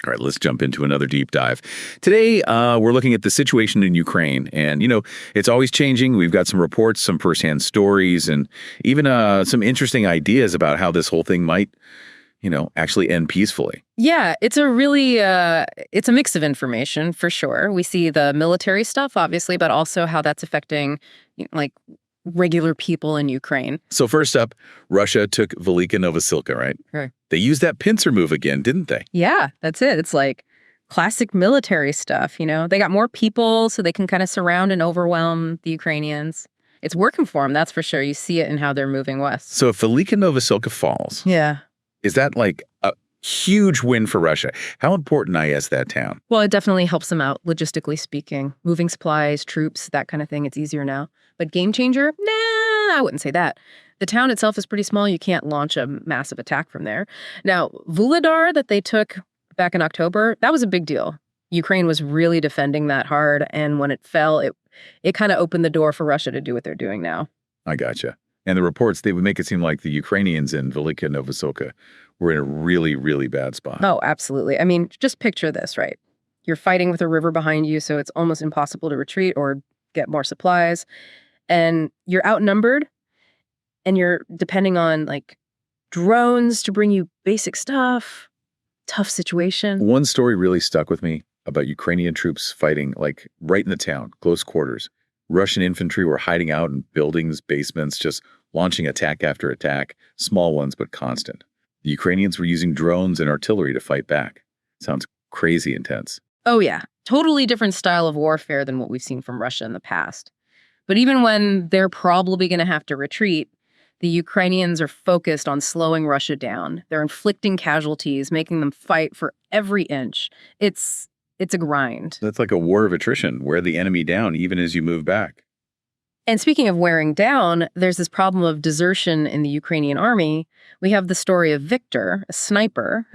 All right, let's jump into another deep dive. Today, we're looking at the situation in Ukraine. And, it's always changing. We've got some reports, some firsthand stories, and even some interesting ideas about how this whole thing might, actually end peacefully. Yeah, it's a really, it's a mix of information for sure. We see the military stuff, obviously, but also how that's affecting, like, regular people in Ukraine. So first up, Russia took Velika Novasilka, right? Right. They used that pincer move again, didn't they? Yeah, that's it. It's like classic military stuff, They got more people so they can kind of surround and overwhelm the Ukrainians. It's working for them, that's for sure. You see it in how they're moving west. So if Velika Novasilka falls, Yeah. is that like a huge win for Russia? How important is that town? Well, it definitely helps them out, logistically speaking. Moving supplies, troops, that kind of thing. It's easier now. But game changer? Nah, I wouldn't say that. The town itself is pretty small. You can't launch a massive attack from there. Now, Vuhledar that they took back in October, that was a big deal. Ukraine was really defending that hard. And when it fell, it kind of opened the door for Russia to do what they're doing now. I gotcha. And the reports, they would make it seem like the Ukrainians in Velika Novasilka were in a really, really bad spot. Oh, absolutely. I mean, just picture this, right? You're fighting with a river behind you, so it's almost impossible to retreat or get more supplies. And you're outnumbered, and you're depending on, like, drones to bring you basic stuff. Tough situation. One story really stuck with me about Ukrainian troops fighting, like, right in the town, close quarters. Russian infantry were hiding out in buildings, basements, just launching attack after attack, small ones but constant. The Ukrainians were using drones and artillery to fight back. Sounds crazy intense. Oh, yeah. Totally different style of warfare than what we've seen from Russia in the past. But even when they're probably going to have to retreat, the Ukrainians are focused on slowing Russia down. They're inflicting casualties, making them fight for every inch. It's a grind. That's like a war of attrition. Wear the enemy down even as you move back. And speaking of wearing down, there's this problem of desertion in the Ukrainian army. We have the story of Victor, a sniper,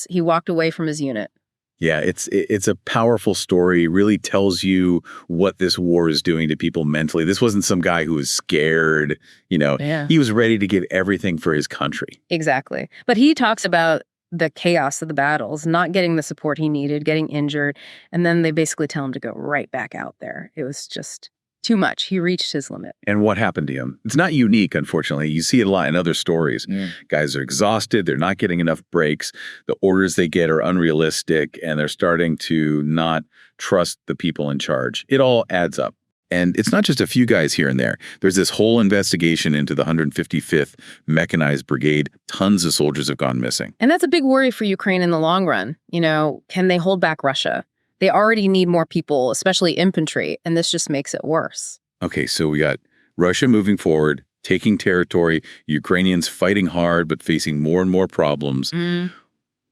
he walked away from his unit. Yeah, it's a powerful story. Really tells you what this war is doing to people mentally. This wasn't some guy who was scared. Yeah. He was ready to give everything for his country. Exactly. But he talks about the chaos of the battles, not getting the support he needed, getting injured, and then they basically tell him to go right back out there. It was just too much. He reached his limit. And what happened to him? It's not unique, unfortunately. You see it a lot in other stories. Yeah. Guys are exhausted. They're not getting enough breaks. The orders they get are unrealistic, and they're starting to not trust the people in charge. It all adds up. And it's not just a few guys here and there. There's this whole investigation into the 155th Mechanized Brigade. Tons of soldiers have gone missing. And that's a big worry for Ukraine in the long run. Can they hold back Russia? They already need more people, especially infantry, and this just makes it worse. Okay, so we got Russia moving forward, taking territory, Ukrainians fighting hard but facing more and more problems.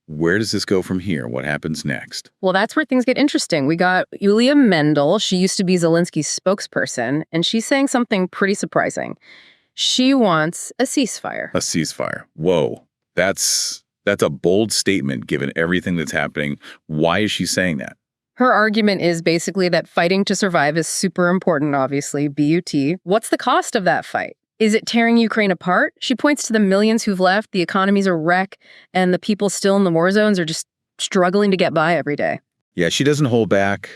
Where does this go from here? What happens next? Well, that's where things get interesting. We got Yulia Mendel. She used to be Zelensky's spokesperson, and she's saying something pretty surprising. She wants a ceasefire. A ceasefire. Whoa. That's a bold statement given everything that's happening. Why is she saying that? Her argument is basically that fighting to survive is super important, obviously, BUT. What's the cost of that fight? Is it tearing Ukraine apart? She points to the millions who've left, the economy's a wreck, and the people still in the war zones are just struggling to get by every day. Yeah, she doesn't hold back.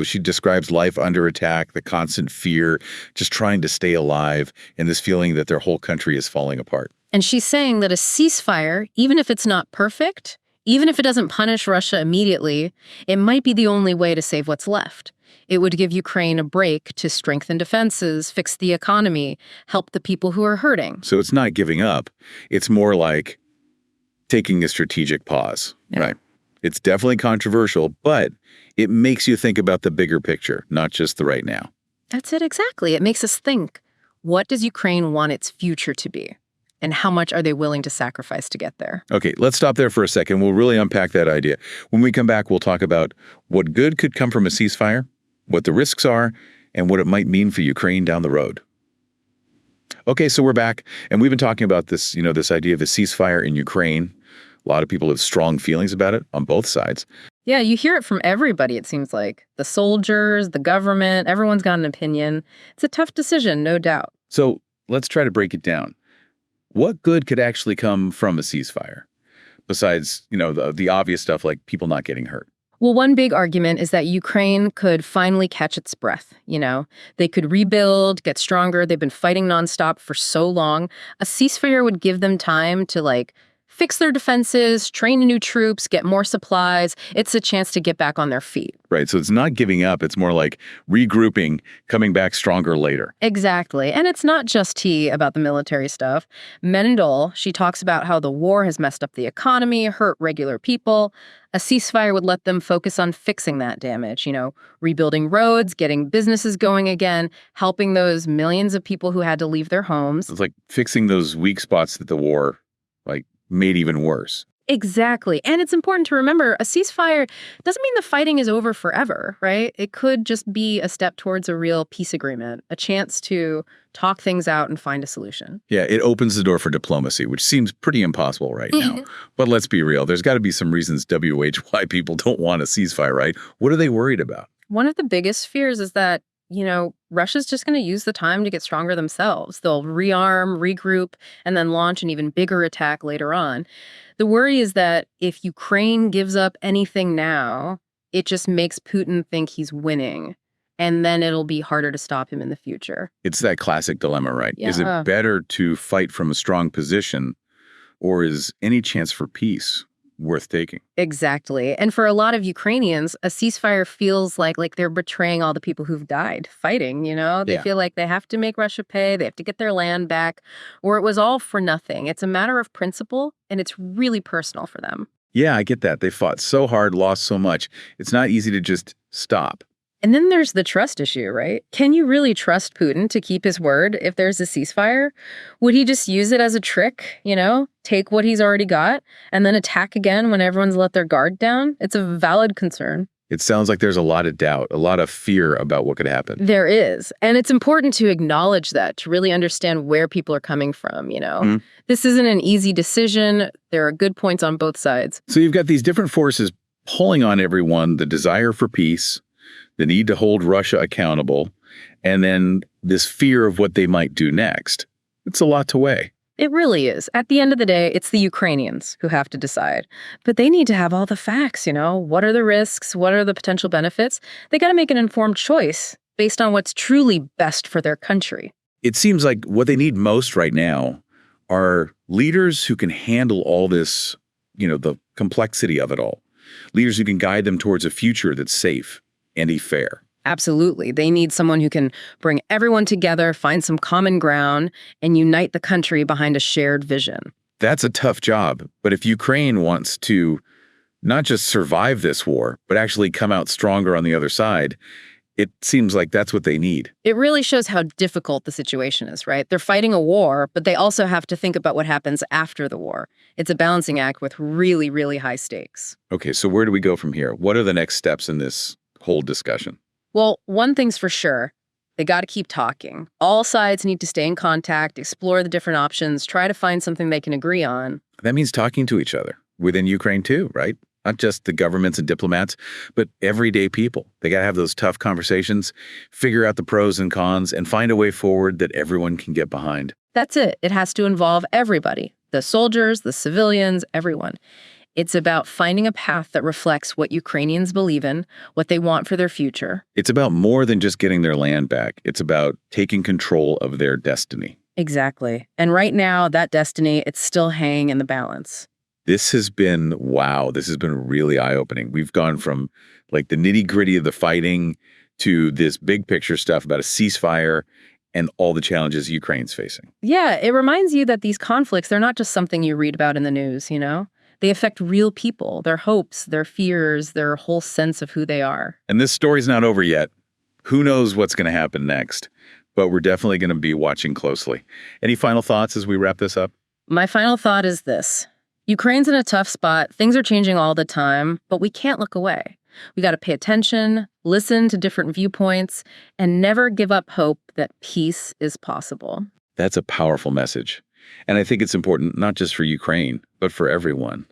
She describes life under attack, the constant fear, just trying to stay alive, and this feeling that their whole country is falling apart. And she's saying that a ceasefire, even if it's not perfect, even if it doesn't punish Russia immediately, it might be the only way to save what's left. It would give Ukraine a break to strengthen defenses, fix the economy, help the people who are hurting. So it's not giving up. It's more like taking a strategic pause, right? It's definitely controversial, but it makes you think about the bigger picture, not just the right now. That's it, exactly. It makes us think, what does Ukraine want its future to be? And how much are they willing to sacrifice to get there? Okay, let's stop there for a second. We'll really unpack that idea. When we come back, we'll talk about what good could come from a ceasefire, what the risks are, and what it might mean for Ukraine down the road. Okay, so we're back, and we've been talking about this, this idea of a ceasefire in Ukraine. A lot of people have strong feelings about it on both sides. Yeah, you hear it from everybody, it seems like. The soldiers, the government, everyone's got an opinion. It's a tough decision, no doubt. So let's try to break it down. What good could actually come from a ceasefire? besides, the obvious stuff like people not getting hurt? Well, one big argument is that Ukraine could finally catch its breath. They could rebuild, get stronger. They've been fighting nonstop for so long. A ceasefire would give them time to, fix their defenses, train new troops, get more supplies. It's a chance to get back on their feet. Right. So it's not giving up. It's more like regrouping, coming back stronger later. Exactly. And it's not just tea about the military stuff. Mendel, she talks about how the war has messed up the economy, hurt regular people. A ceasefire would let them focus on fixing that damage, rebuilding roads, getting businesses going again, helping those millions of people who had to leave their homes. It's like fixing those weak spots that the war, made even worse. Exactly. And it's important to remember a ceasefire doesn't mean the fighting is over forever, right? It could just be a step towards a real peace agreement, a chance to talk things out and find a solution. Yeah, it opens the door for diplomacy, which seems pretty impossible right now. But let's be real. There's got to be some reasons, why people don't want a ceasefire, right? What are they worried about? One of the biggest fears is that Russia's just going to use the time to get stronger themselves. They'll rearm, regroup, and then launch an even bigger attack later on. The worry is that if Ukraine gives up anything now, it just makes Putin think he's winning. And then it'll be harder to stop him in the future. It's that classic dilemma, right? Yeah. Is it better to fight from a strong position, or is any chance for peace worth taking? Exactly. And for a lot of Ukrainians, a ceasefire feels like they're betraying all the people who've died fighting, They feel like they have to make Russia pay, they have to get their land back, or it was all for nothing. It's a matter of principle, and it's really personal for them. Yeah, I get that. They fought so hard, lost so much. It's not easy to just stop. And then there's the trust issue, right? Can you really trust Putin to keep his word if there's a ceasefire? Would he just use it as a trick, take what he's already got and then attack again when everyone's let their guard down? It's a valid concern. It sounds like there's a lot of doubt, a lot of fear about what could happen. There is. And it's important to acknowledge that, to really understand where people are coming from, This isn't an easy decision. There are good points on both sides. So you've got these different forces pulling on everyone, the desire for peace, the need to hold Russia accountable, and then this fear of what they might do next. It's a lot to weigh. It really is. At the end of the day, it's the Ukrainians who have to decide. But they need to have all the facts, What are the risks? What are the potential benefits? They got to make an informed choice based on what's truly best for their country. It seems like what they need most right now are leaders who can handle all this, the complexity of it all. Leaders who can guide them towards a future that's safe and fair. Absolutely. They need someone who can bring everyone together, find some common ground, and unite the country behind a shared vision. That's a tough job. But if Ukraine wants to not just survive this war, but actually come out stronger on the other side, it seems like that's what they need. It really shows how difficult the situation is, right? They're fighting a war, but they also have to think about what happens after the war. It's a balancing act with really, really high stakes. Okay, so where do we go from here? What are the next steps in this whole discussion? Well, one thing's for sure. They got to keep talking. All sides need to stay in contact, explore the different options, try to find something they can agree on. That means talking to each other within Ukraine too, right? Not just the governments and diplomats, but everyday people. They got to have those tough conversations, figure out the pros and cons, and find a way forward that everyone can get behind. That's it. It has to involve everybody, the soldiers, the civilians, everyone. It's about finding a path that reflects what Ukrainians believe in, what they want for their future. It's about more than just getting their land back. It's about taking control of their destiny. Exactly. And right now, that destiny, it's still hanging in the balance. This has been, wow, this has been really eye-opening. We've gone from the nitty-gritty of the fighting to this big picture stuff about a ceasefire and all the challenges Ukraine's facing. Yeah, it reminds you that these conflicts, they're not just something you read about in the news, They affect real people, their hopes, their fears, their whole sense of who they are. And this story's not over yet. Who knows what's going to happen next? But we're definitely going to be watching closely. Any final thoughts as we wrap this up? My final thought is this. Ukraine's in a tough spot. Things are changing all the time, but we can't look away. We got to pay attention, listen to different viewpoints, and never give up hope that peace is possible. That's a powerful message. And I think it's important not just for Ukraine, but for everyone.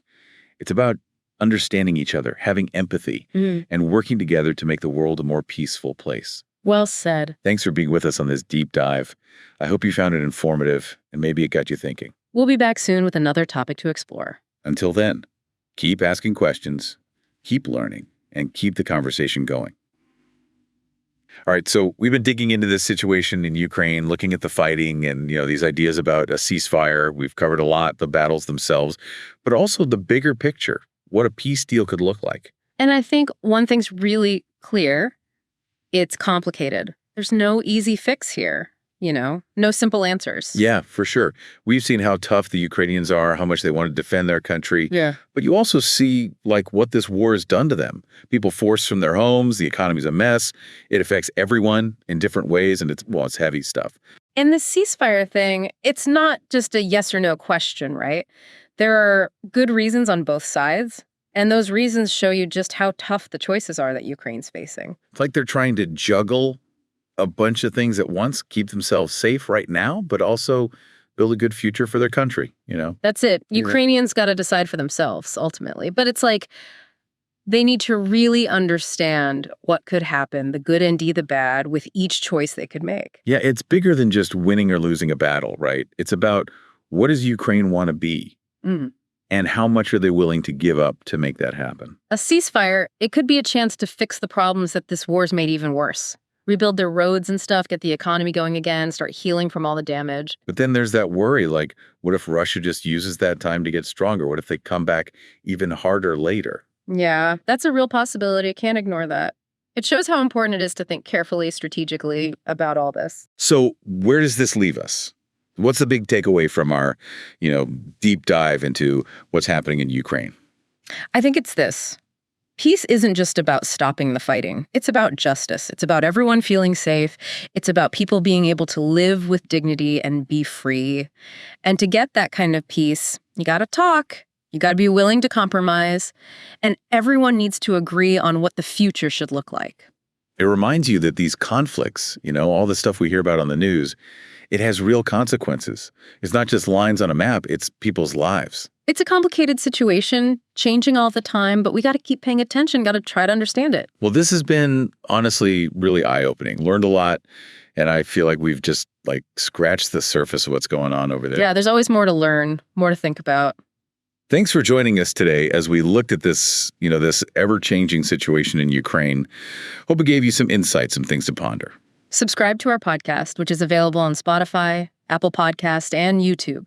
It's about understanding each other, having empathy, and working together to make the world a more peaceful place. Well said. Thanks for being with us on this deep dive. I hope you found it informative and maybe it got you thinking. We'll be back soon with another topic to explore. Until then, keep asking questions, keep learning, and keep the conversation going. All right, so we've been digging into this situation in Ukraine, looking at the fighting and, these ideas about a ceasefire. We've covered a lot, the battles themselves, but also the bigger picture, what a peace deal could look like. And I think one thing's really clear. It's complicated. There's no easy fix here, no simple answers. Yeah, for sure. We've seen how tough the Ukrainians are, how much they want to defend their country. Yeah. But you also see what this war has done to them. People forced from their homes, the economy's a mess. It affects everyone in different ways, and it's heavy stuff. And the ceasefire thing, it's not just a yes or no question, right? There are good reasons on both sides, and those reasons show you just how tough the choices are that Ukraine's facing. It's like they're trying to juggle a bunch of things at once, keep themselves safe right now, but also build a good future for their country, That's it. Ukrainians got to decide for themselves, ultimately. But it's like they need to really understand what could happen, the good and the bad, with each choice they could make. Yeah, it's bigger than just winning or losing a battle, right? It's about what does Ukraine want to be? And how much are they willing to give up to make that happen? A ceasefire, it could be a chance to fix the problems that this war's made even worse. Rebuild their roads and stuff, get the economy going again, start healing from all the damage. But then there's that worry, what if Russia just uses that time to get stronger? What if they come back even harder later? Yeah, that's a real possibility. Can't ignore that. It shows how important it is to think carefully, strategically about all this. So where does this leave us? What's the big takeaway from our, deep dive into what's happening in Ukraine? I think it's this. Peace isn't just about stopping the fighting. It's about justice. It's about everyone feeling safe. It's about people being able to live with dignity and be free. And to get that kind of peace, you got to talk. You got to be willing to compromise. And everyone needs to agree on what the future should look like. It reminds you that these conflicts, all the stuff we hear about on the news, it has real consequences. It's not just lines on a map, it's people's lives. It's a complicated situation, changing all the time, but we got to keep paying attention, got to try to understand it. Well, this has been honestly really eye-opening. Learned a lot, and I feel like we've just scratched the surface of what's going on over there. Yeah, there's always more to learn, more to think about. Thanks for joining us today as we looked at this, this ever-changing situation in Ukraine. Hope it gave you some insight, some things to ponder. Subscribe to our podcast, which is available on Spotify, Apple Podcast, and YouTube.